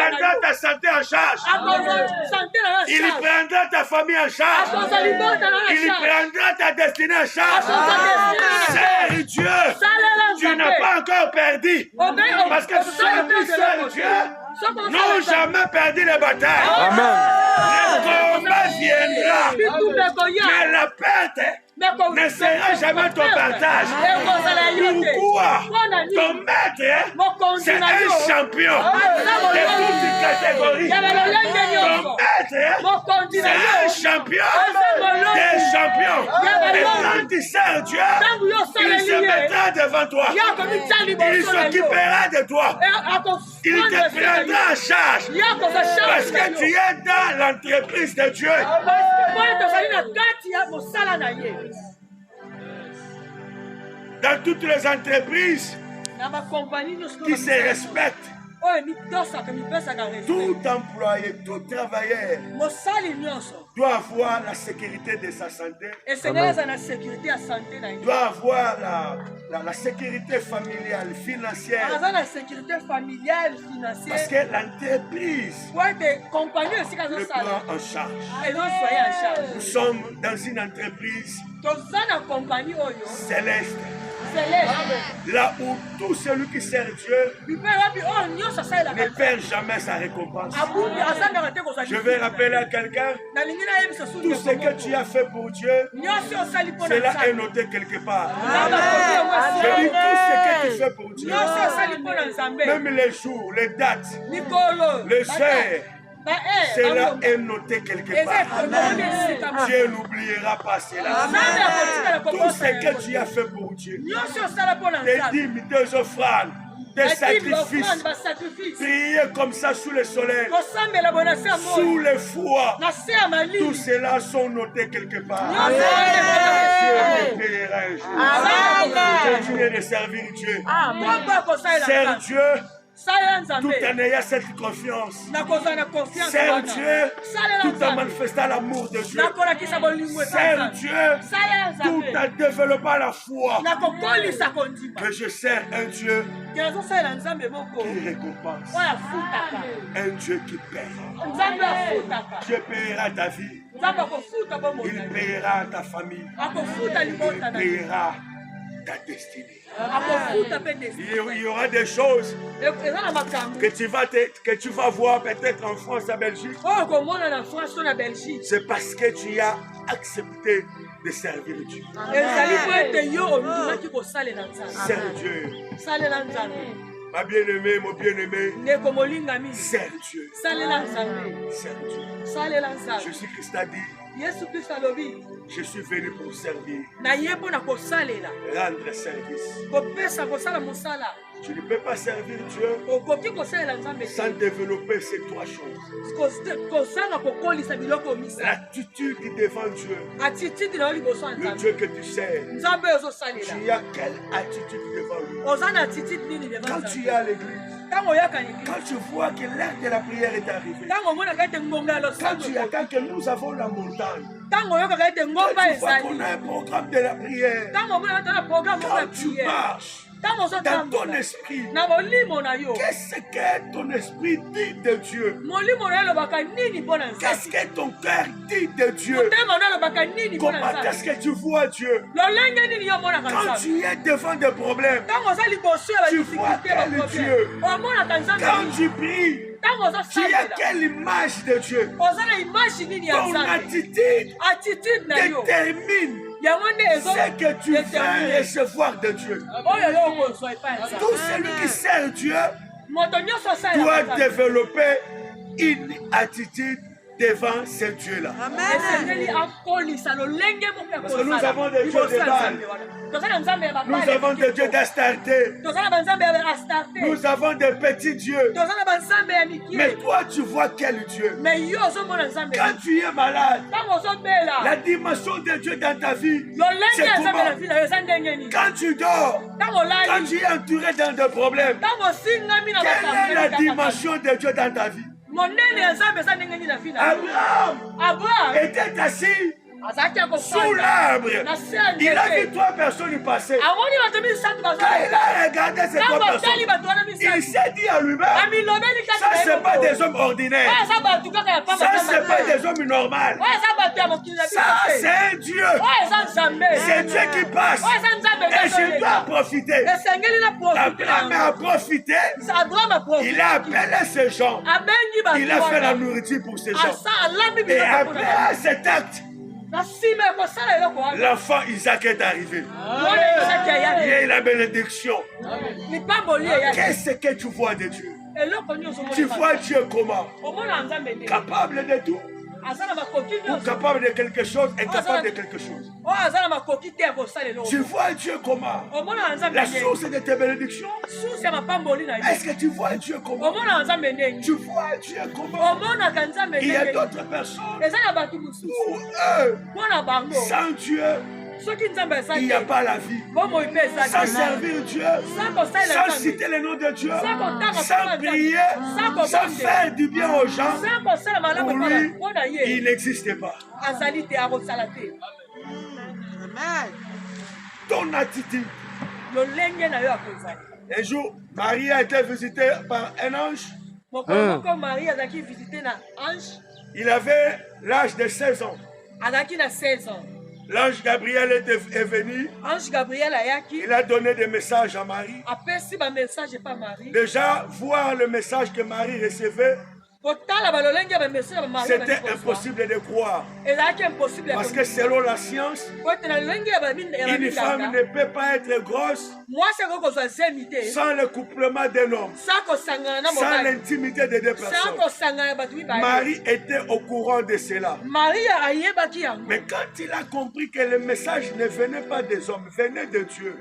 prendra ta santé en charge. Il prendra ta famille en charge. Il prendra ta destinée en charge. Sers Dieu. Tu n'as pas encore perdu. Parce que ceux qui servent Dieu n'ont jamais perdu les batailles. Amen. Le combat viendra. Mais la perte ne sera jamais ton partage. Pourquoi? Ton maître, c'est un champion de toutes les catégories. Ton maître, c'est un champion des champions. Et quand tu sers Dieu, il se mettra devant toi. Il s'occupera de toi. Il te prendra en charge. Parce que tu es dans l'entreprise de Dieu. Dans toutes les entreprises qui se respectent, tout employé, tout travailleur doit avoir la sécurité de sa santé, doit avoir la sécurité familiale, financière. Parce que l'entreprise le prend en charge. Nous sommes dans une entreprise céleste. Là où tout celui qui sert Dieu ne perd jamais sa récompense. Je vais rappeler à quelqu'un, tout ce que tu as fait pour Dieu, cela est noté quelque part. Je dis tout ce que tu fais pour Dieu, même les jours, les dates, les heures, cela est noté quelque part. Dieu n'oubliera pas cela. Tout ce que tu as fait pour Dieu, des dîmes, des offrandes, des sacrifices, prier comme ça sous le soleil, sous le foie, tout cela sont notés quelque part. Dieu te paiera un jour. Continuez de servir Dieu. Sers Dieu. Tout en ayant cette confiance. Sers Dieu tout en manifestant l'amour de Dieu. Sers Dieu tout en développant la foi. Que je sers un Dieu qui récompense. Un Dieu qui paie. Dieu paiera ta vie. Il paiera ta famille. Il paiera ta destinée. Il y aura des choses que tu vas voir peut-être en France, en Belgique. C'est parce que tu as accepté de servir Dieu. Sers Dieu. Ma bien-aimée, mon bien-aimé, sers Dieu. Sers Dieu. Jésus-Christ a dit, je suis venu pour servir. Rendre service. Tu ne peux pas servir Dieu sans développer ces trois choses. L'attitude devant Dieu. Le Dieu que tu sers. Tu as quelle attitude devant lui? Quand tu es à l'église, quand tu vois que l'heure de la prière est arrivée, quand tu attends que nous avons la montagne, quand tu vois qu'on a un programme de la prière, quand tu marches dans ton esprit, qu'est-ce que ton esprit dit de Dieu? Qu'est-ce que ton cœur dit de Dieu? Comment est-ce que tu vois Dieu? Quand tu es devant des problèmes, tu vois quel Dieu? Quand tu pries, tu as quelle image de Dieu? Ton attitude détermine ce que tu vas recevoir de Dieu. Tout celui qui sert Dieu doit développer une attitude devant ce Dieu-là. Parce que nous avons des dieux de Baal. Nous avons des dieux d'Astarté. Nous avons des petits dieux. Mais toi, tu vois quel Dieu? Quand tu es malade, la dimension de Dieu dans ta vie, c'est comment? Quand tu dors, quand tu es entouré dans des problèmes, quelle est la dimension de Dieu dans ta vie? Abraham était assis sous l'arbre. Il a vu trois personnes passer. Quand il a regardé ces trois personnes, il s'est dit à lui-même, ça c'est pas des hommes ordinaires. Ça, c'est pas des hommes normaux. Ça, c'est un Dieu. C'est Dieu qui passe. Et je dois profiter. Abraham a profité. Il a appelé ces gens. Il a fait la nourriture pour ces gens. Et après cet acte, l'enfant Isaac est arrivé. Il y a eu la bénédiction. Qu'est-ce que tu vois de Dieu? Tu vois Dieu comment? Capable de tout? Ou capable de quelque chose, incapable de quelque chose? Tu vois Dieu comment? La source de tes bénédictions? Est-ce que tu vois Dieu comment? Tu vois Dieu comment? Il y a d'autres personnes pour eux, sans Dieu, il n'y a pas la vie. Sans servir Dieu, sans citer le nom de Dieu, sans prier, sans faire du bien aux gens, pour lui, il n'existe pas. Ton attitude. Un jour, Marie a été visitée par un ange. Il avait l'âge de 16 ans. L'ange Gabriel est venu. Il a donné des messages à Marie. Déjà, voir le message que Marie recevait, c'était impossible de croire. Parce que selon la science, une femme ne peut pas être grosse sans le couplement d'un homme, sans l'intimité de deux personnes. Marie était au courant de cela. Mais quand il a compris que le message ne venait pas des hommes, venait de Dieu,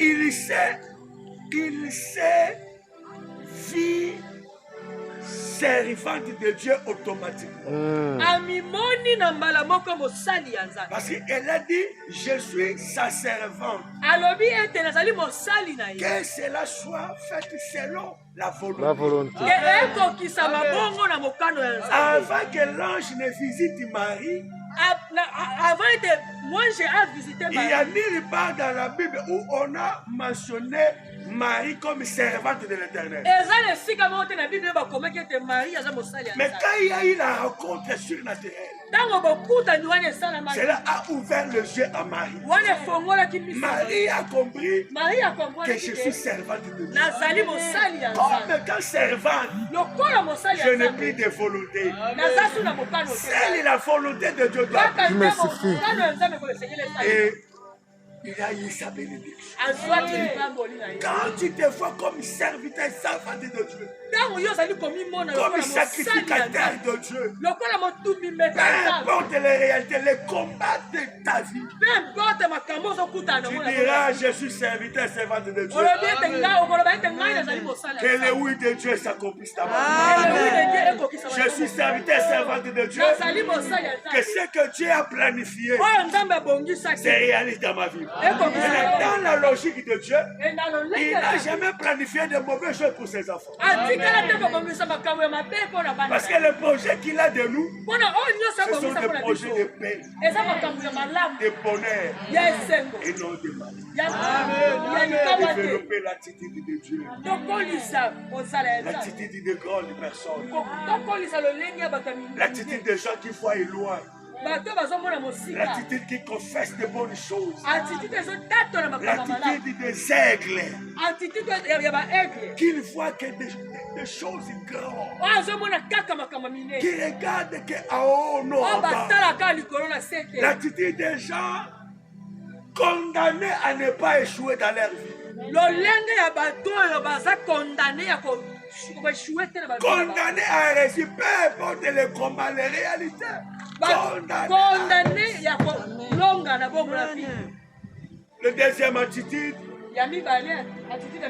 il s'est vie servante de Dieu automatiquement. Parce qu'elle a dit, je suis sa servante. Que cela soit fait selon la volonté. Avant que l'ange ne visite Marie, il y a nulle part dans la Bible où on a mentionné Marie comme servante de l'Éternel. Mais quand il y a eu la rencontre surnaturelle, cela a ouvert le jeu à Marie. Marie a compris que je suis servante de Dieu. Comme quand servante, je n'ai plus de volonté. C'est la volonté de Dieu. Et il a eu sa bénédiction. Quand tu te vois comme serviteur, servante de Dieu, comme sacrificateur de Dieu, peu importe les réalités, les combats de ta vie, tu diras, je suis serviteur, servante de Dieu. Que le oui de Dieu s'accomplisse dans ma vie. Je suis serviteur, servante de Dieu. Que ce que Dieu a planifié, c'est réalise dans ma vie. Dans la logique de Dieu, il n'a jamais planifié de mauvaises choses pour ses enfants. Parce que le projet qu'il a de nous, ce sont des projets de paix, de bonheur et non de mal. Développer l'attitude de Dieu, l'attitude de grandes personnes, l'attitude des gens qui voient loin. L'attitude qui confesse de bonnes choses. L'attitude des aigles qui ne voient que des choses grandes. Qui regardent qu'en haut, non en bas. L'attitude des gens condamnés à ne pas échouer dans leur vie. Condamné à réussir, peu importe les combats, les réalités. Condamné. Le deuxième attitude,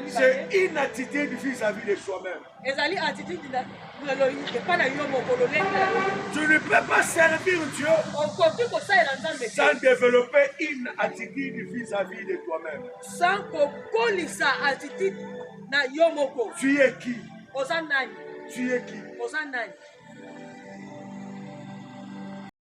c'est une attitude vis-à-vis de soi-même. Tu ne peux pas servir Dieu sans développer une attitude vis-à-vis de toi-même. Tu es qui? Tu es qui?